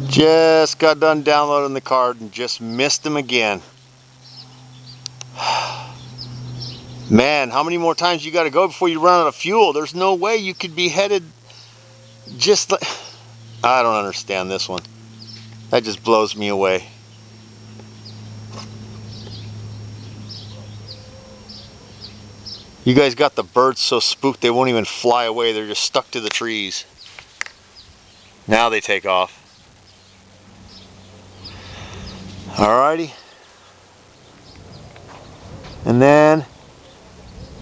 Just got done downloading the card and just missed him again. Man, how many more times you got to go before you run out of fuel? There's no way you could be headed just like... I don't understand this one. That just blows me away. You guys got the birds so spooked they won't even fly away. They're just stuck to the trees. Now they take off. Alrighty. And then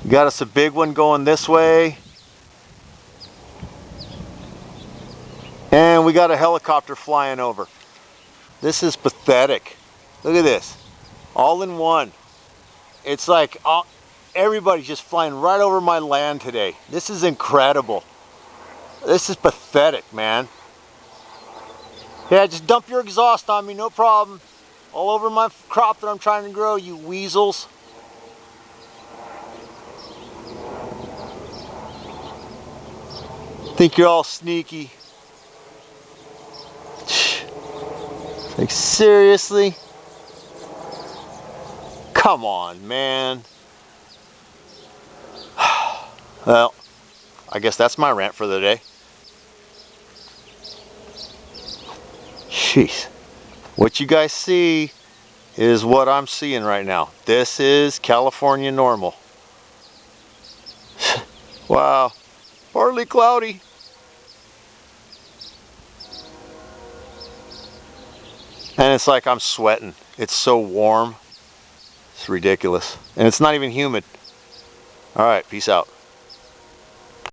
you got us a big one going this way. And we got a helicopter flying over. This is pathetic. Look at this. All in one. It's like everybody's just flying right over my land today. This is incredible. This is pathetic, man. Yeah, just dump your exhaust on me, no problem. All over my crop that I'm trying to grow, you weasels. Think you're all sneaky. Like, seriously? Come on, man. Well, I guess that's my rant for the day. Jeez. What you guys see is what I'm seeing right now. This is California normal. Wow. Partly cloudy. And it's like I'm sweating. It's so warm. It's ridiculous. And it's not even humid. All right, peace out.